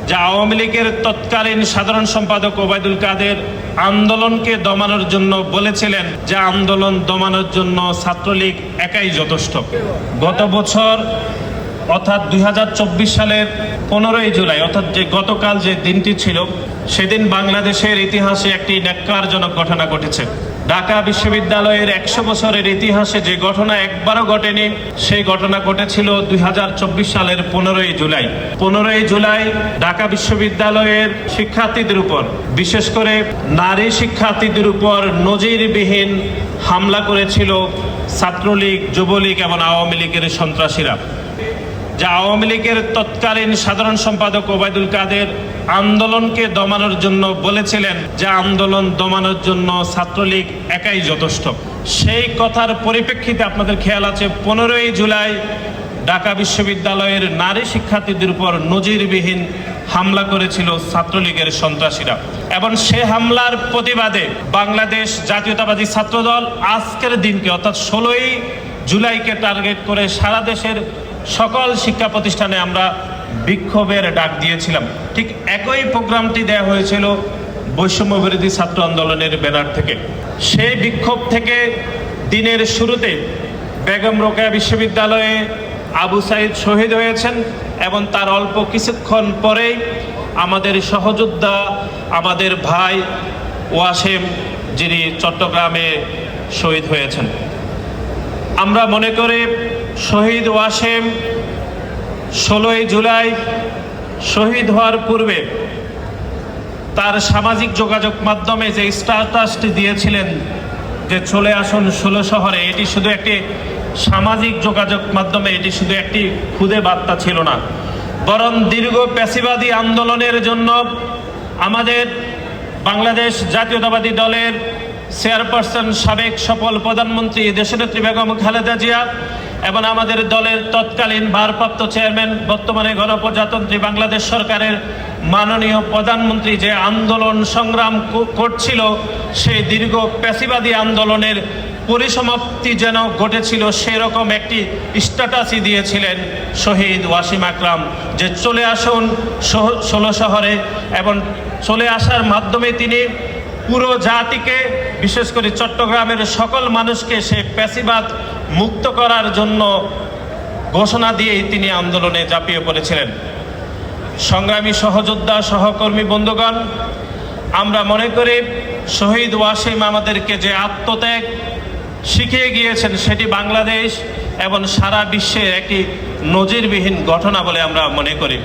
যে আওয়ামী লীগের তৎকালীন সাধারণ সম্পাদক ওবায়দুল কাদের আন্দোলনকে দমানোর জন্য বলেছিলেন যে আন্দোলন দমানোর জন্য ছাত্রলীগ একাই যথেষ্ট। গত বছর অর্থাৎ 2024 সালের 15ই জুলাই, অর্থাৎ যে গতকাল যে দিনটি ছিল, সেদিন বাংলাদেশের ইতিহাসে একটি ন্যক্কারজনক ঘটনা ঘটেছে। ঢাকা বিশ্ববিদ্যালয়ের 100 বছরের ইতিহাসে যে ঘটনা একবারও ঘটেনি, সেই ঘটনা ঘটেছিল 2024 সালের 15ই জুলাই। 15ই জুলাই ঢাকা বিশ্ববিদ্যালয়ের শিক্ষার্থীদের উপর, বিশেষ করে নারী শিক্ষার্থীদের উপর নজিরবিহীন হামলা করেছিল ছাত্রলীগ, যুবলীগ এবং আওয়ামী লীগের সন্ত্রাসীরা। যে আওয়ামী লীগের তৎকালীন সাধারণ সম্পাদক ওবায়দুল কাদের আন্দোলনকে দমানোর জন্য বলেছিলেন যে আন্দোলন দমানোর জন্য ছাত্রলীগ একাই যথেষ্ট। সেই কথার পরিপ্রেক্ষিতে আপনাদের খেয়াল আছে 15ই জুলাই ঢাকা বিশ্ববিদ্যালয়ের নারী শিক্ষার্থীদের উপর নজিরবিহীন হামলা করেছিল ছাত্রলীগের সন্ত্রাসীরা, এবং সে হামলার প্রতিবাদে বাংলাদেশ জাতীয়তাবাদী ছাত্রদল আজকের দিনকে অর্থাৎ 16ই জুলাইকে টার্গেট করে সারা দেশের সকল শিক্ষা প্রতিষ্ঠানে আমরা বিক্ষোভের ডাক দিয়েছিলাম। ঠিক একই প্রোগ্রামটি দেওয়া হয়েছিল বৈষম্য বিরোধী ছাত্র আন্দোলনের ব্যানার থেকে। সেই বিক্ষোভ থেকে দিনের শুরুতে বেগম রোকেয়া বিশ্ববিদ্যালয়ে আবু সাইদ শহীদ হয়েছেন, এবং তার অল্প কিছুক্ষণ পরেই আমাদের সহযোদ্ধা, আমাদের ভাই ওয়াসেম, যিনি চট্টগ্রামে শহীদ হয়েছেন। আমরা মনে করি শহীদ ওয়াসেম 16ই জুলাই শহীদ হওয়ার পূর্বে তার সামাজিক যোগাযোগ মাধ্যমে যে স্ট্যাটাসটি দিয়েছিলেন যে চলে আসুন 16 শহরে, এটি শুধু একটি সামাজিক যোগাযোগ মাধ্যমে, এটি শুধু একটি খুদে বার্তা ছিল না, বরং দীর্ঘ প্যাসিবাদী আন্দোলনের জন্য আমাদের বাংলাদেশ জাতীয়তাবাদী দলের চেয়ারপারসন, সাবেক সফল প্রধানমন্ত্রী দেশনেত্রী বেগম খালেদা জিয়া এবং আমাদের দলের তৎকালীন ভারপ্রাপ্ত চেয়ারম্যান, বর্তমানে গণপ্রজাতন্ত্রী বাংলাদেশ সরকারের মাননীয় প্রধানমন্ত্রী যে আন্দোলন সংগ্রাম করছিল, সেই দীর্ঘ প্যাসিবাদী আন্দোলনের পরিসমাপ্তি যেন ঘটেছিল, সেরকম একটি স্ট্যাটাসই দিয়েছিলেন শহীদ ওয়াসিম আকরাম, যে চলে আসুন 16 শহরে, এবং চলে আসার মাধ্যমে তিনি পুরো জাতিকে, বিশেষ করে চট্টগ্রামের সকল মানুষকে সে প্যাসিবাদ মুক্ত করার জন্য ঘোষণা দিয়েই তিনি আন্দোলনে ঝাঁপিয়ে পড়েছিলেন। সংগ্রামী সহযোদ্ধা, সহকর্মী বন্ধুগণ, আমরা মনে করি শহীদ ওয়াসিম আমাদেরকে যে আত্মত্যাগ শিখিয়ে গিয়েছেন, সেটি বাংলাদেশ এবং সারা বিশ্বের একটি নজিরবিহীন ঘটনা বলে আমরা মনে করি।